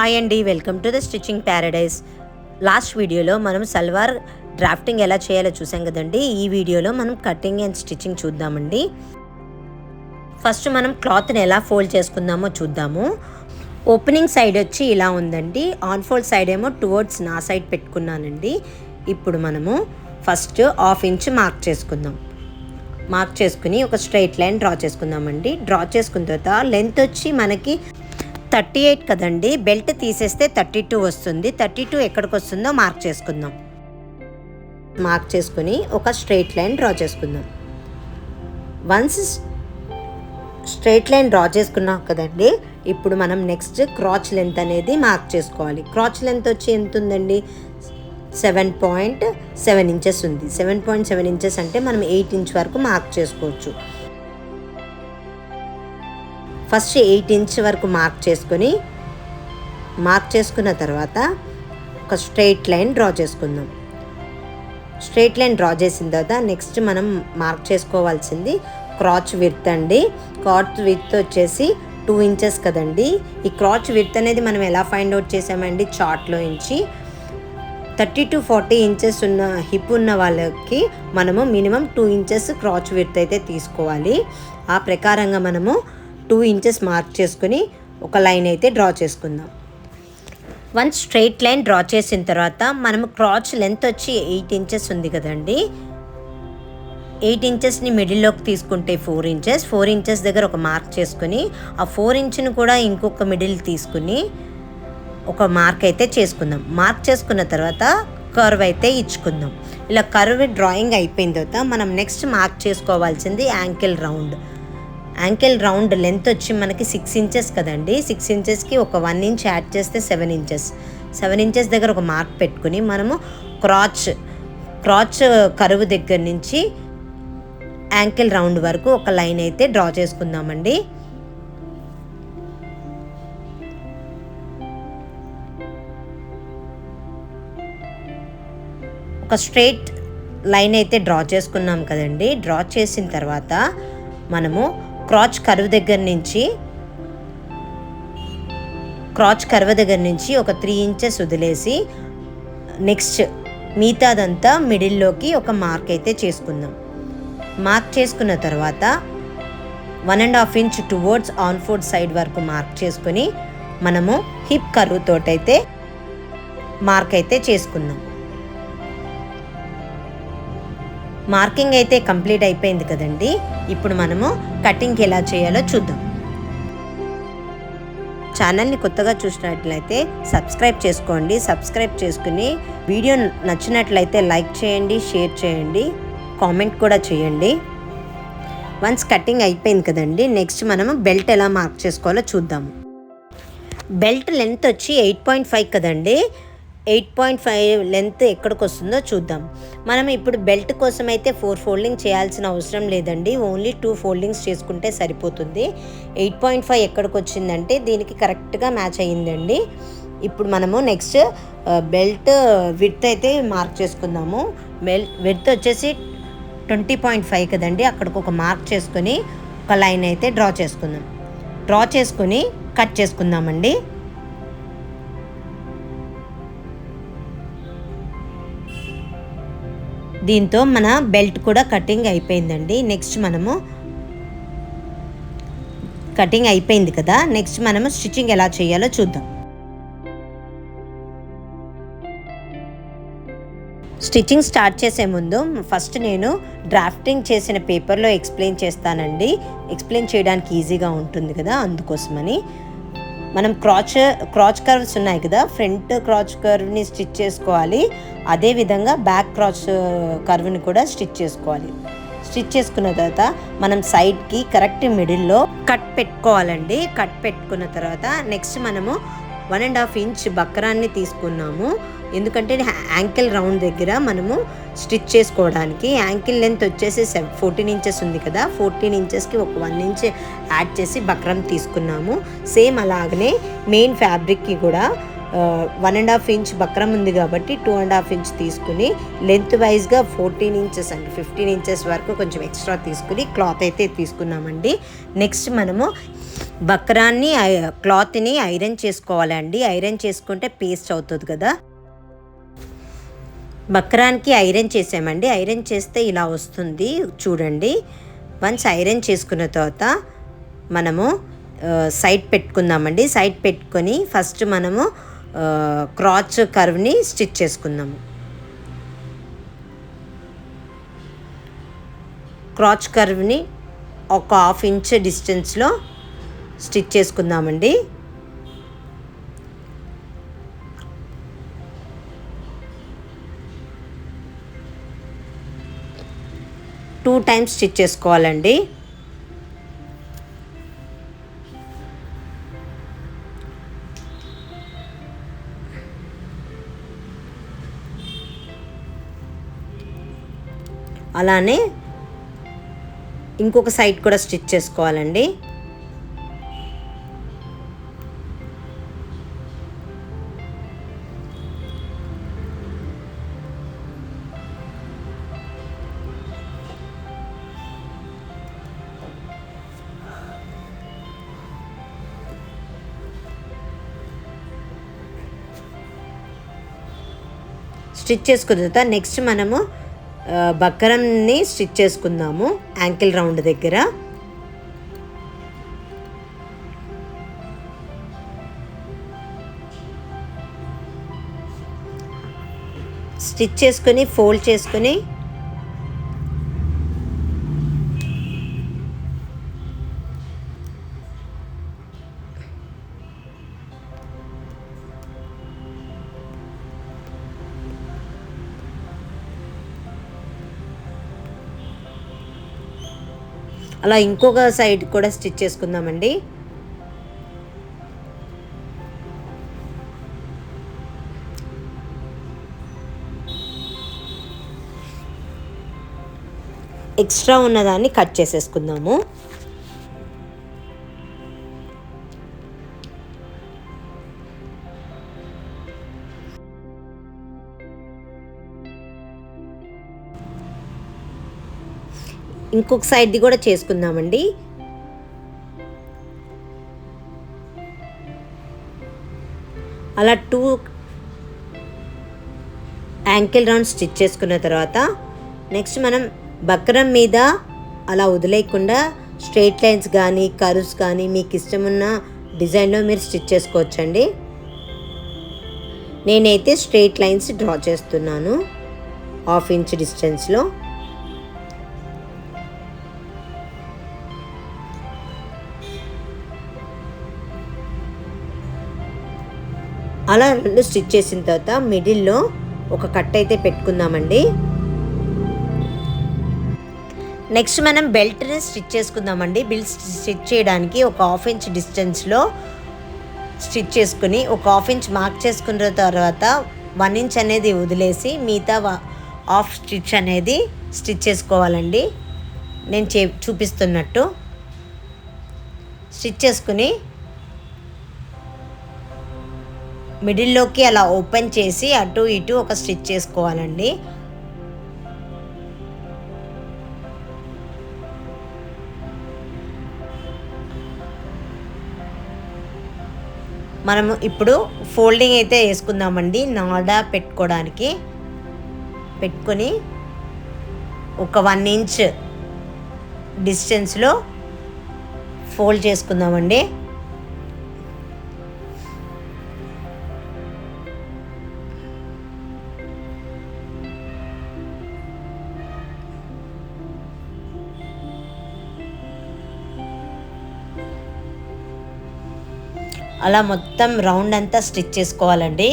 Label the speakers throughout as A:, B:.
A: Hi అండి, welcome to the stitching Paradise. Last వీడియోలో మనం సల్వార్ డ్రాఫ్టింగ్ ఎలా చేయాలో చూసాం కదండి. ఈ వీడియోలో మనం కటింగ్ అండ్ స్టిచ్చింగ్ చూద్దామండి. ఫస్ట్ మనం క్లాత్ని ఎలా ఫోల్డ్ చేసుకుందామో చూద్దాము. ఓపెనింగ్ సైడ్ వచ్చి ఇలా ఉందండి, ఆన్ ఫోల్డ్ సైడ్ ఏమో టువర్డ్స్ నా సైడ్ పెట్టుకున్నానండి. ఇప్పుడు మనము ఫస్ట్ 1/2 ఇంచ్ మార్క్ చేసుకుందాం. మార్క్ చేసుకుని ఒక స్ట్రైట్ లైన్ డ్రా చేసుకుందామండి. డ్రా చేసుకున్న తర్వాత లెంత్ వచ్చి మనకి 38 కదండి, బెల్ట్ తీసేస్తే 32 వస్తుంది. 32 ఎక్కడికి వస్తుందో మార్క్ చేసుకుందాం. మార్క్ చేసుకుని ఒక స్ట్రైట్ లైన్ డ్రా చేసుకుందాం. వన్స్ స్ట్రైట్ లైన్ డ్రా చేసుకున్నాం కదండి, ఇప్పుడు మనం నెక్స్ట్ క్రాచ్ లెంత్ అనేది మార్క్ చేసుకోవాలి. క్రాచ్ లెంత్ వచ్చి ఎంత ఉందండి? 7.7 ఇంచెస్ ఉంది. 7.7 ఇంచెస్ అంటే మనం 8 ఇంచ్ వరకు మార్క్ చేసుకోవచ్చు. ఫస్ట్ 8 ఇంచ్ వరకు మార్క్ చేసుకున్న తర్వాత ఒక స్ట్రైట్ లైన్ డ్రా చేసుకుందాం. స్ట్రైట్ లైన్ డ్రా చేసిన తర్వాత నెక్స్ట్ మనం మార్క్ చేసుకోవాల్సింది క్రాచ్ విడ్త్ అండి. క్రాచ్ విడ్త్ వచ్చేసి 2 ఇంచెస్ కదండి. ఈ క్రాచ్ విడ్త్ అనేది మనం ఎలా ఫైండ్ అవుట్ చేసామండి? చార్ట్లో నుంచి 30 to 40 ఇంచెస్ ఉన్న హిప్ ఉన్న వాళ్ళకి మనము మినిమం 2 ఇంచెస్ క్రాచ్ విడ్త్ అయితే తీసుకోవాలి. ఆ ప్రకారంగా మనము 2 ఇంచెస్ మార్క్ చేసుకుని ఒక లైన్ అయితే డ్రా చేసుకుందాం. వన్స్ స్ట్రైట్ లైన్ డ్రా చేసిన తర్వాత మనము క్రాచ్ లెంత్ వచ్చి 8 ఇంచెస్ ఉంది కదండి. 8 ఇంచెస్ని మిడిల్లోకి తీసుకుంటే 4 ఇంచెస్. 4 ఇంచెస్ దగ్గర ఒక మార్క్ చేసుకుని ఆ 4 ఇంచ్ని కూడా ఇంకొక మిడిల్ తీసుకుని ఒక మార్క్ అయితే చేసుకుందాం. మార్క్ చేసుకున్న తర్వాత కర్వ్ అయితే ఇచ్చుకుందాం. ఇలా కర్వ్ డ్రాయింగ్ అయిపోయిన తర్వాత మనం నెక్స్ట్ మార్క్ చేసుకోవాల్సింది ankle round. Ankle round length వచ్చి మనకి 6 ఇంచెస్ కదండి. 6 ఇంచెస్కి ఒక 1 ఇంచ్ యాడ్ చేస్తే 7 ఇంచెస్. 7 ఇంచెస్ దగ్గర ఒక మార్క్ పెట్టుకుని మనము క్రాచ్ కరువు దగ్గర నుంచి యాంకిల్ రౌండ్ వరకు ఒక లైన్ అయితే డ్రా చేసుకుందామండి. ఒక స్ట్రైట్ లైన్ అయితే డ్రా చేసుకున్నాం కదండి. డ్రా చేసిన తర్వాత మనము క్రాచ్ కర్వ్ దగ్గర నుంచి ఒక 3 ఇంచెస్ వదిలేసి నెక్స్ట్ మిగతాదంతా మిడిల్లోకి ఒక మార్క్ అయితే చేసుకుందాం. మార్క్ చేసుకున్న తర్వాత 1.5 inch towards on fold side వరకు మార్క్ చేసుకుని మనము హిప్ కర్వ్ తోటైతే మార్క్ అయితే చేసుకుందాం. మార్కింగ్ అయితే కంప్లీట్ అయిపోయింది కదండి. ఇప్పుడు మనము కటింగ్ ఎలా చేయాలో చూద్దాం. ఛానల్ని కొత్తగా చూసినట్లయితే సబ్స్క్రైబ్ చేసుకోండి. సబ్స్క్రైబ్ చేసుకుని వీడియో నచ్చినట్లయితే లైక్ చేయండి, షేర్ చేయండి, కామెంట్ కూడా చేయండి. వన్స్ కటింగ్ అయిపోయింది కదండి, నెక్స్ట్ మనము బెల్ట్ ఎలా మార్క్ చేసుకోవాలో చూద్దాము. బెల్ట్ లెంత్ వచ్చి 8.5 కదండి. 8.5 లెంత్ ఎక్కడికి వస్తుందో చూద్దాం. మనం ఇప్పుడు బెల్ట్ కోసం అయితే 4 ఫోల్డింగ్ చేయాల్సిన అవసరం లేదండి, ఓన్లీ 2 ఫోల్డింగ్స్ చేసుకుంటే సరిపోతుంది. 8.5 ఎక్కడికి వచ్చిందంటే దీనికి కరెక్ట్గా మ్యాచ్ అయ్యిందండి. ఇప్పుడు మనము నెక్స్ట్ బెల్ట్ విడ్త్ అయితే మార్క్ చేసుకుందాము. విడ్త్ వచ్చేసి 20.5 కదండి. అక్కడికి ఒక మార్క్ చేసుకొని ఒక లైన్ అయితే డ్రా చేసుకుని కట్ చేసుకుందామండి. దీంతో మన బెల్ట్ కూడా కటింగ్ అయిపోయిందండి. నెక్స్ట్ మనము కటింగ్ అయిపోయింది కదా, నెక్స్ట్ మనము స్టిచ్చింగ్ ఎలా చేయాలో చూద్దాం. స్టిచ్చింగ్ స్టార్ట్ చేసే ముందు ఫస్ట్ నేను డ్రాఫ్టింగ్ చేసిన పేపర్లో ఎక్స్ప్లెయిన్ చేస్తానండి. ఎక్స్ప్లెయిన్ చేయడానికి ఈజీగా ఉంటుంది కదా, అందుకోసమని. మనం క్రాచ్ కర్వ్స్ ఉన్నాయి కదా, ఫ్రంట్ క్రాచ్ కర్వ్ని స్టిచ్ చేసుకోవాలి. అదేవిధంగా బ్యాక్ క్రాచ్ కర్వ్ని కూడా స్టిచ్ చేసుకోవాలి. స్టిచ్ చేసుకున్న తర్వాత మనం సైడ్కి కరెక్ట్ మిడిల్లో కట్ పెట్టుకోవాలండి. కట్ పెట్టుకున్న తర్వాత నెక్స్ట్ మనము 1.5 ఇంచ్ బక్రాన్ని తీసుకున్నాము. ఎందుకంటే యాంకిల్ రౌండ్ దగ్గర మనము స్టిచ్ చేసుకోవడానికి. యాంకిల్ లెంత్ వచ్చేసి 14 ఇంచెస్ ఉంది కదా, 14 ఇంచెస్కి ఒక 1 ఇంచ్ యాడ్ చేసి బక్రం తీసుకున్నాము. సేమ్ అలాగనే మెయిన్ ఫ్యాబ్రిక్కి కూడా 1.5 ఇంచ్ బక్రం ఉంది కాబట్టి 2.5 ఇంచ్ తీసుకుని లెంత్ వైజ్గా 14 ఇంచెస్ అండి, 15 ఇంచెస్ వరకు కొంచెం ఎక్స్ట్రా తీసుకుని క్లాత్ అయితే తీసుకున్నామండి. నెక్స్ట్ మనము బక్రాన్ని క్లాత్ని ఐరన్ చేసుకోవాలండి. ఐరన్ చేసుకుంటే పేస్ట్ అవుతుంది కదా. బక్రాన్కి ఐరన్ చేసామండి. ఐరన్ చేస్తే ఇలా వస్తుంది చూడండి. వన్స్ ఐరన్ చేసుకున్న తర్వాత మనము సైడ్ పెట్టుకుందామండి. సైడ్ పెట్టుకొని ఫస్ట్ మనము క్రాచ్ కర్వ్ని స్టిచ్ చేసుకుందాము. క్రాచ్ కర్వ్ని ఒక 1/2 ఇంచ్ డిస్టెన్స్లో స్టిచ్ చేసుకుందామండి. టూ టైమ్స్ స్టిచ్ చేసుకోవాలండి. అలానే ఇంకొక సైడ్ కూడా స్టిచ్ చేసుకోవాలండి. స్టిచ్ చేసుకున్న తర్వాత నెక్స్ట్ మనము బక్రంని స్టిచ్ చేసుకుందాము యాంకిల్ రౌండ్ దగ్గర. స్టిచ్ చేసుకొని ఫోల్డ్ చేసుకొని అలా ఇంకొక సైడ్ కూడా స్టిచ్ చేసుకుందామండి. ఎక్స్ట్రా ఉన్నదాన్ని కట్ చేసేసుకుందాము. ఇంకొక సైడ్ది కూడా చేసుకుందామండి. అలా 2 యాంకిల్ రౌండ్ స్టిచ్ చేసుకున్న తర్వాత నెక్స్ట్ మనం బక్రం మీద అలా వదిలేయకుండా స్ట్రైట్ లైన్స్ కానీ కర్వ్స్ కానీ మీకు ఇష్టమున్న డిజైన్లో మీరు స్టిచ్ చేసుకోవచ్చండి. నేనైతే స్ట్రైట్ లైన్స్ డ్రా చేస్తున్నాను 1/2 ఇంచ్ డిస్టెన్స్లో. అలా 2 స్టిచ్ చేసిన తర్వాత మిడిల్లో ఒక కట్ అయితే పెట్టుకుందామండి. నెక్స్ట్ మనం బెల్ట్ని స్టిచ్ చేసుకుందామండి. బెల్ట్ స్టిచ్ చేయడానికి ఒక 1/2 ఇంచ్ డిస్టెన్స్లో స్టిచ్ చేసుకుని ఒక 1/2 ఇంచ్ మార్క్ చేసుకున్న తర్వాత 1 ఇంచ్ అనేది వదిలేసి మిగతా 1/2 స్టిచ్ అనేది స్టిచ్ చేసుకోవాలండి. నేను చూపిస్తున్నట్టు స్టిచ్ చేసుకుని మిడిల్లోకి అలా ఓపెన్ చేసి అటు ఇటు ఒక స్టిచ్ చేసుకోవాలండి. మనము ఇప్పుడు ఫోల్డింగ్ అయితే వేసుకుందామండి. నాడా పెట్టుకోవడానికి పెట్టుకొని ఒక 1 ఇంచ్ డిస్టెన్స్లో ఫోల్డ్ చేసుకుందామండి. అలా మొత్తం రౌండ్ అంతా స్టిచ్ చేసుకోవాలండి.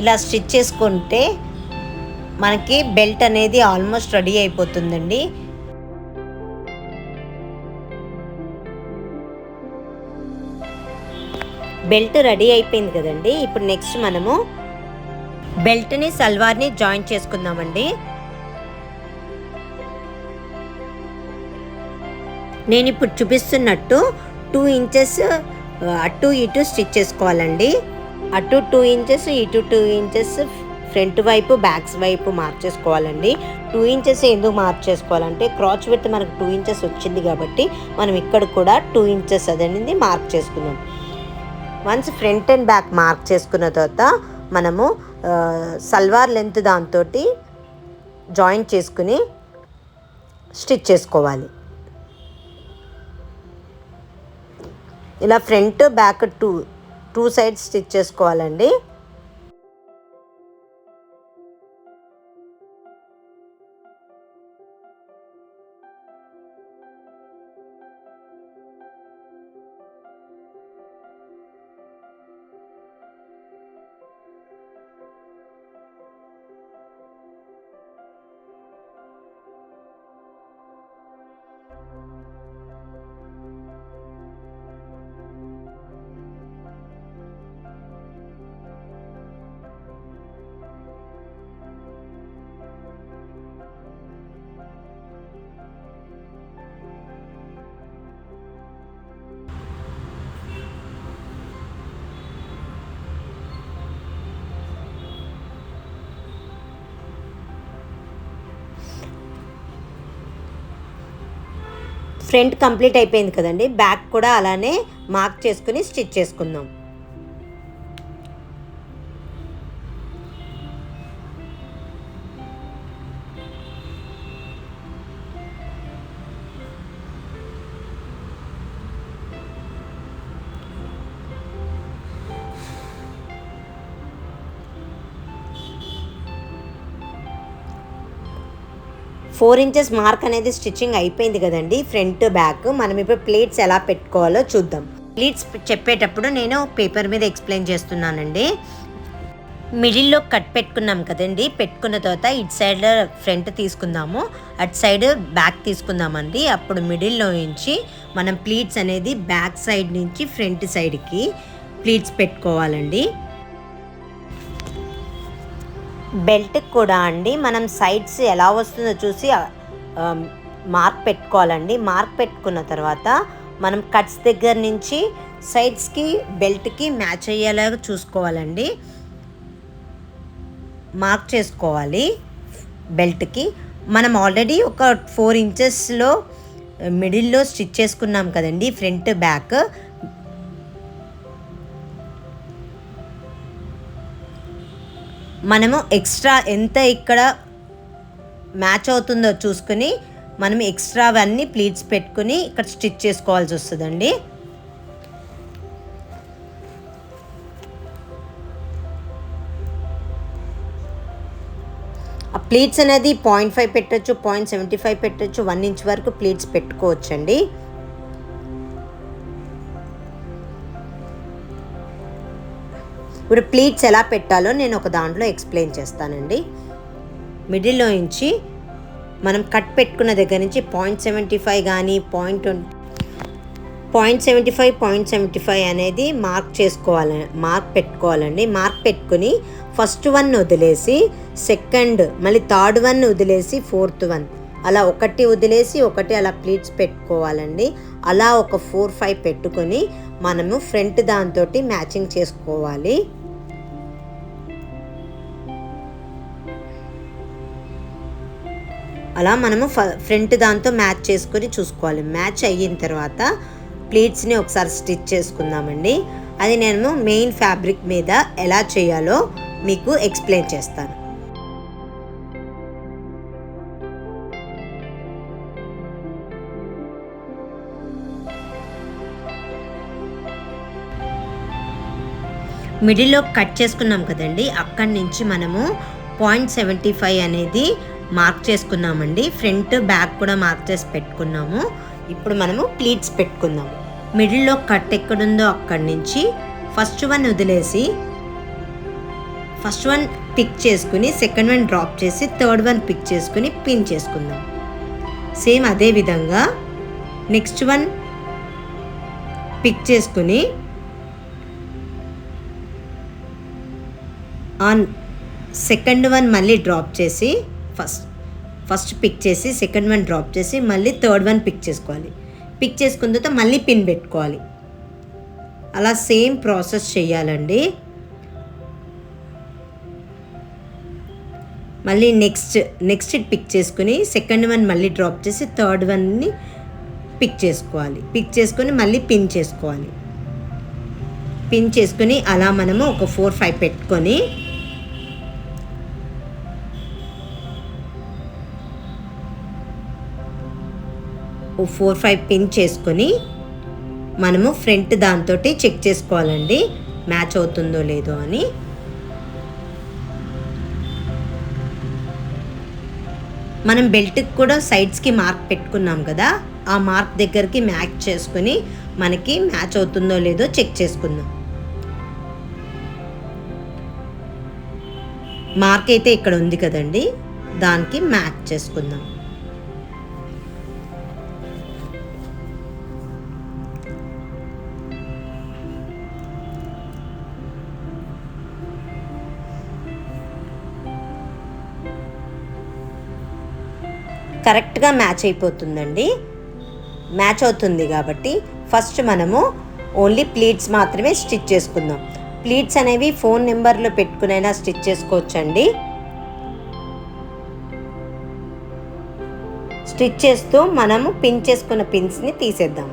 A: ఇలా స్టిచ్ చేసుకుంటే మనకి బెల్ట్ అనేది ఆల్మోస్ట్ రెడీ అయిపోతుందండి. బెల్ట్ రెడీ అయిపోయింది కదండి. ఇప్పుడు నెక్స్ట్ మనము బెల్ట్ని సల్వార్ని జాయిన్ చేసుకుందామండి. నేను ఇప్పుడు చూపిస్తున్నట్టు 2 ఇంచెస్ అటు ఇటు స్టిచ్ చేసుకోవాలండి. అటు 2 ఇంచెస్ ఇటు 2 ఇంచెస్ ఫ్రంట్ వైపు బ్యాక్స్ వైపు మార్క్ చేసుకోవాలండి. 2 ఇంచెస్ ఎందుకు మార్క్ చేసుకోవాలంటే క్రాచ్ విడ్త్ మనకు 2 ఇంచెస్ వచ్చింది కాబట్టి మనం ఇక్కడ కూడా 2 ఇంచెస్ అనేది మార్క్ చేసుకుందాం. Once front and back mark చేసుకున్న తర్వాత మనము సల్వార్ లెంత్ దాంతో జాయింట్ చేసుకుని స్టిచ్ చేసుకోవాలి. ఇలా front back two sides stitch చేసుకోవాలండి. ఫ్రంట్ కంప్లీట్ అయిపోయింది కదండి, బ్యాక్ కూడా అలానే మార్క్ చేసుకుని స్టిచ్ చేసుకుందాం. ఫోర్ ఇంచెస్ మార్క్ అనేది స్టిచ్చింగ్ అయిపోయింది కదండి ఫ్రంట్ బ్యాక్. మనం ఇప్పుడు ప్లేట్స్ ఎలా పెట్టుకోవాలో చూద్దాం. ప్లేట్స్ చెప్పేటప్పుడు నేను పేపర్ మీద ఎక్స్ప్లెయిన్ చేస్తున్నానండి. మిడిల్లో కట్ పెట్టుకున్నాం కదండి, పెట్టుకున్న తర్వాత ఇటు సైడ్ ఫ్రంట్ తీసుకుందాము, అటు సైడ్ బ్యాక్ తీసుకుందామండి. అప్పుడు మిడిల్లో నుంచి మనం ప్లీట్స్ అనేది బ్యాక్ సైడ్ నుంచి ఫ్రంట్ సైడ్కి ప్లీట్స్ పెట్టుకోవాలండి. బెల్ట్ కూడా అండి మనం సైడ్స్ ఎలా వస్తుందో చూసి మార్క్ పెట్టుకోవాలండి. మార్క్ పెట్టుకున్న తర్వాత మనం కట్స్ దగ్గర నుంచి సైడ్స్కి బెల్ట్కి మ్యాచ్ అయ్యేలాగా చూసుకోవాలండి, మార్క్ చేసుకోవాలి. బెల్ట్కి మనం ఆల్రెడీ ఒక 4 ఇంచెస్లో మిడిల్లో స్టిచ్ చేసుకున్నాం కదండి ఫ్రంట్ బ్యాక్. మనము ఎక్స్ట్రా ఎంత ఇక్కడ మ్యాచ్ అవుతుందో చూసుకుని మనం ఎక్స్ట్రావన్నీ ప్లీట్స్ పెట్టుకుని ఇక్కడ స్టిచ్ చేసుకోవాల్సి వస్తుందండి. ఆ ప్లీట్స్ అనేది 0.5 పెట్టచ్చు, 0.75 పెట్టచ్చు, 1 ఇంచ్ వరకు ప్లీట్స్ పెట్టుకోవచ్చండి. ఇప్పుడు ప్లీట్స్ ఎలా పెట్టాలో నేను ఒక దాంట్లో ఎక్స్ప్లెయిన్ చేస్తానండి. మిడిల్లో నుంచి మనం కట్ పెట్టుకున్న దగ్గర నుంచి 0.75 కానీ 0.75 అనేది మార్క్ పెట్టుకోవాలండి. మార్క్ పెట్టుకుని ఫస్ట్ వన్ వదిలేసి సెకండ్, మళ్ళీ థర్డ్ వన్ వదిలేసి ఫోర్త్ వన్, అలా ఒకటి వదిలేసి ఒకటి అలా ప్లీట్స్ పెట్టుకోవాలండి. అలా ఒక 4-5 పెట్టుకొని మనము ఫ్రంట్ దాంతో మ్యాచింగ్ చేసుకోవాలి. అలా మనము ఫ్రంట్ దాంతో మ్యాచ్ చేసుకొని చూసుకోవాలి. మ్యాచ్ అయిన తర్వాత ప్లీట్స్ని ఒకసారి స్టిచ్ చేసుకుందామండి. అది నేను మెయిన్ ఫ్యాబ్రిక్ మీద ఎలా చేయాలో మీకు ఎక్స్ప్లెయిన్ చేస్తాను. మిడిల్లో కట్ చేసుకున్నాం కదండి, అక్కడి నుంచి మనము 0.75 అనేది మార్క్ చేసుకున్నామండి. ఫ్రంట్ బ్యాక్ కూడా మార్క్ చేసి పెట్టుకున్నాము. ఇప్పుడు మనము ప్లీట్స్ పెట్టుకుందాము. మిడిల్లో కట్ ఎక్కడుందో అక్కడి నుంచి ఫస్ట్ వన్ వదిలేసి ఫస్ట్ వన్ పిక్ చేసుకుని సెకండ్ వన్ డ్రాప్ చేసి థర్డ్ వన్ పిక్ చేసుకుని పిన్ చేసుకుందాం. సేమ్ అదే విధంగా నెక్స్ట్ వన్ పిక్ చేసుకుని ఆన్ సెకండ్ వన్ మళ్ళీ డ్రాప్ చేసి ఫస్ట్ పిక్ చేసి సెకండ్ వన్ డ్రాప్ చేసి మళ్ళీ థర్డ్ వన్ పిక్ చేసుకోవాలి. పిక్ చేసుకున్న తర్వాత మళ్ళీ పిన్ పెట్టుకోవాలి. అలా సేమ్ ప్రాసెస్ చేయాలండి. మళ్ళీ నెక్స్ట్ పిక్ చేసుకుని సెకండ్ వన్ మళ్ళీ డ్రాప్ చేసి థర్డ్ వన్ని పిక్ చేసుకోవాలి. పిక్ చేసుకొని మళ్ళీ పిన్ చేసుకోవాలి. పిన్ చేసుకుని అలా మనము ఒక 4-5 పెట్టుకొని ఓ 4-5 పిన్ చేసుకొని మనము ఫ్రంట్ దాంతో చెక్ చేసుకోవాలండి మ్యాచ్ అవుతుందో లేదో అని. మనం బెల్ట్కి కూడా సైడ్స్కి మార్క్ పెట్టుకున్నాం కదా, ఆ మార్క్ దగ్గరికి మ్యాచ్ చేసుకుని మనకి మ్యాచ్ అవుతుందో లేదో చెక్ చేసుకుందాం. మార్క్ అయితే ఇక్కడ ఉంది కదండి, దానికి మ్యాచ్ చేసుకుందాం. కరెక్ట్గా మ్యాచ్ అయిపోతుందండి. మ్యాచ్ అవుతుంది కాబట్టి ఫస్ట్ మనము ఓన్లీ ప్లీట్స్ మాత్రమే స్టిచ్ చేసుకుందాం. ప్లీట్స్ అనేవి ఫోన్ నెంబర్లో పెట్టుకునైనా స్టిచ్ చేసుకోవచ్చండి. స్టిచ్ చేస్తూ మనము పిన్ చేసుకున్న పిన్స్ని తీసేద్దాం.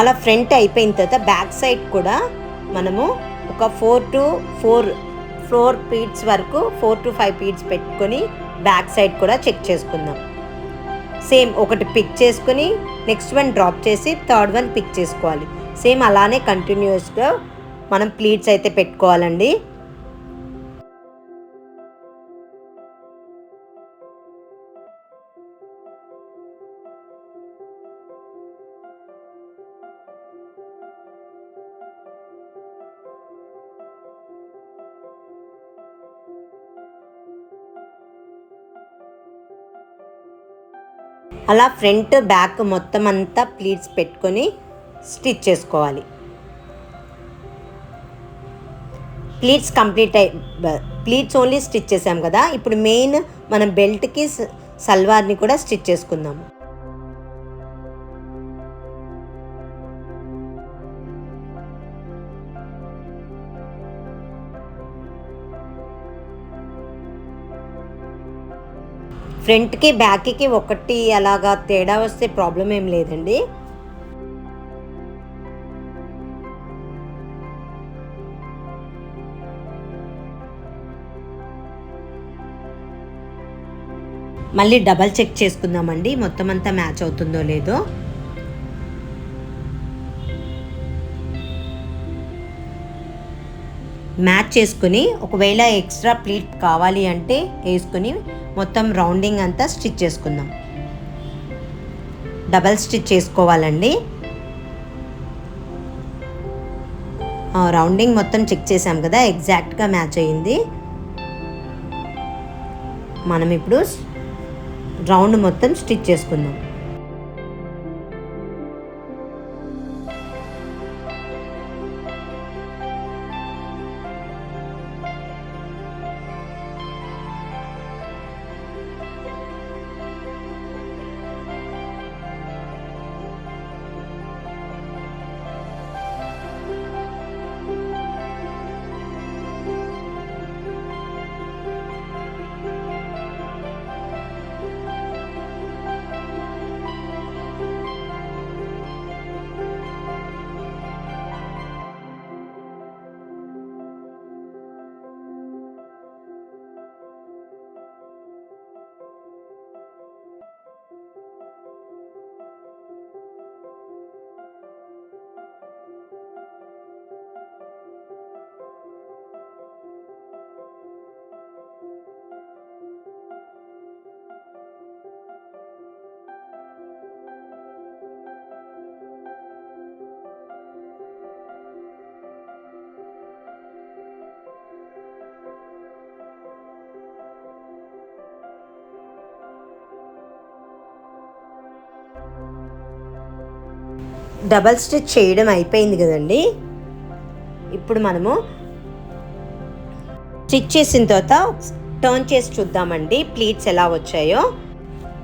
A: అలా ఫ్రంట్ అయిపోయిన తర్వాత బ్యాక్ సైడ్ కూడా మనము ఒక 4 పీట్స్ వరకు 4 to 5 పీట్స్ పెట్టుకొని బ్యాక్ సైడ్ కూడా చెక్ చేసుకుందాం. సేమ్ ఒకటి పిక్ చేసుకుని నెక్స్ట్ వన్ డ్రాప్ చేసి థర్డ్ వన్ పిక్ చేసుకోవాలి. సేమ్ అలానే కంటిన్యూస్గా మనం ప్లీట్స్ అయితే పెట్టుకోవాలండి. అలా ఫ్రంట్ బ్యాక్ మొత్తం అంతా ప్లీట్స్ పెట్టుకొని స్టిచ్ చేసుకోవాలి. ప్లీట్స్ ప్లీట్స్ ఓన్లీ స్టిచ్ చేసాం కదా, ఇప్పుడు మెయిన్ మనం బెల్ట్కి సల్వార్ని కూడా స్టిచ్ చేసుకుందాము. ఫ్రంట్కి బ్యాక్కి ఒకటి అలాగా తేడా వస్తే ప్రాబ్లం ఏం లేదండి. మళ్ళీ డబల్ చెక్ చేసుకుందామండి మొత్తం అంతా మ్యాచ్ అవుతుందో లేదో. మ్యాచ్ చేసుకుని ఒకవేళ ఎక్స్ట్రా ప్లీట్ కావాలి అంటే వేసుకుని మొత్తం రౌండింగ్ అంతా స్టిచ్ చేసుకుందాం. డబల్ స్టిచ్ చేసుకోవాలండి. రౌండింగ్ మొత్తం చెక్ చేసాం కదా, ఎగ్జాక్ట్గా మ్యాచ్ అయ్యింది. మనం ఇప్పుడు రౌండ్ మొత్తం స్టిచ్ చేసుకుందాం. డబల్ స్టిచ్ చేయడం అయిపోయింది కదండి. ఇప్పుడు మనము స్టిచ్ చేసిన తర్వాత టర్న్ చేసి చూద్దామండి ప్లీట్స్ ఎలా వచ్చాయో.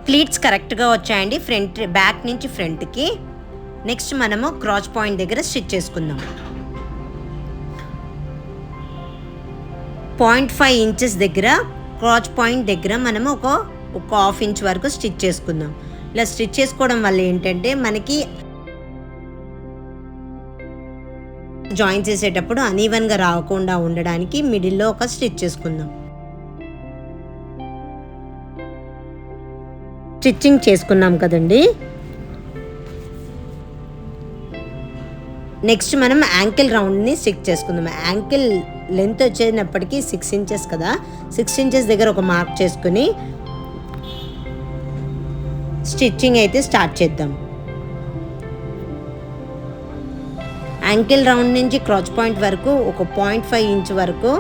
A: ప్లీట్స్ కరెక్ట్గా వచ్చాయండి, ఫ్రంట్ బ్యాక్ నుంచి ఫ్రంట్కి. నెక్స్ట్ మనము క్రాచ్ పాయింట్ దగ్గర స్టిచ్ చేసుకుందాం. 0.5 ఇంచెస్ దగ్గర క్రాచ్ పాయింట్ దగ్గర మనము ఒక హాఫ్ ఇంచ్ వరకు స్టిచ్ చేసుకుందాం. ఇలా స్టిచ్ చేసుకోవడం వల్ల ఏంటంటే మనకి జాయిన్ చేసేటప్పుడు అనీవన్గా రాకుండా ఉండడానికి మిడిల్లో ఒక స్టిచ్ చేసుకుందాం. స్టిచ్చింగ్ చేసుకున్నాం కదండి. నెక్స్ట్ మనం యాంకిల్ రౌండ్ని స్టిచ్ చేసుకుందాం. యాంకిల్ లెంత్ వచ్చేటప్పటికి 6 ఇంచెస్ కదా, 6 ఇంచెస్ దగ్గర ఒక మార్క్ చేసుకుని స్టిచ్చింగ్ అయితే స్టార్ట్ చేద్దాం. యాంకిల్ రౌండ్ నుంచి క్రాచ్ పాయింట్ వరకు ఒక 0.5 ఇంచ్ వరకు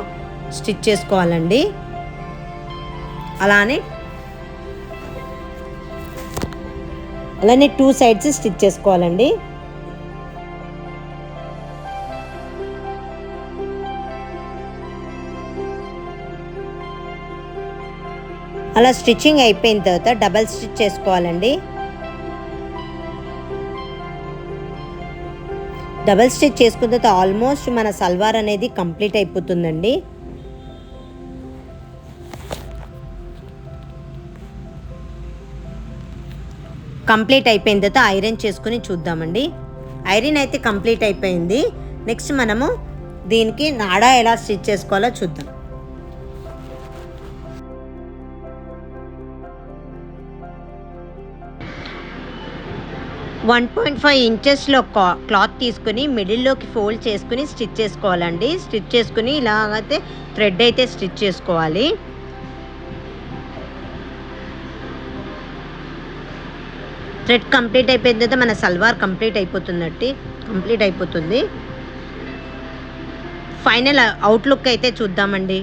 A: స్టిచ్ చేసుకోవాలండి. అలానే 2 సైడ్స్ స్టిచ్ చేసుకోవాలండి. అలా స్టిచ్చింగ్ అయిపోయిన తర్వాత డబల్ స్టిచ్ చేసుకోవాలండి. డబల్ స్టిచ్ చేసుకున్న తర్వాత ఆల్మోస్ట్ మన సల్వార్ అనేది కంప్లీట్ అయిపోతుందండి. కంప్లీట్ అయిపోయిన తర్వాత ఐరన్ చేసుకుని చూద్దామండి. ఐరన్ అయితే కంప్లీట్ అయిపోయింది. నెక్స్ట్ మనము దీనికి నాడా ఎలా స్టిచ్ చేసుకోవాలో చూద్దాం. 1.5 ఇంచెస్లో క్లాత్ తీసుకుని మిడిల్లోకి ఫోల్డ్ చేసుకుని స్టిచ్ చేసుకోవాలండి. స్టిచ్ చేసుకుని ఇలాగైతే థ్రెడ్ అయితే స్టిచ్ చేసుకోవాలి. థ్రెడ్ కంప్లీట్ అయిపోయిన తర్వాత మన సల్వార్ కంప్లీట్ అయిపోతుంది. ఫైనల్ అవుట్లుక్ అయితే చూద్దామండి.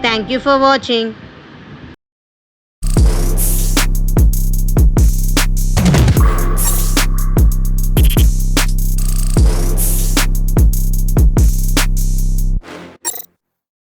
A: Thank you for watching.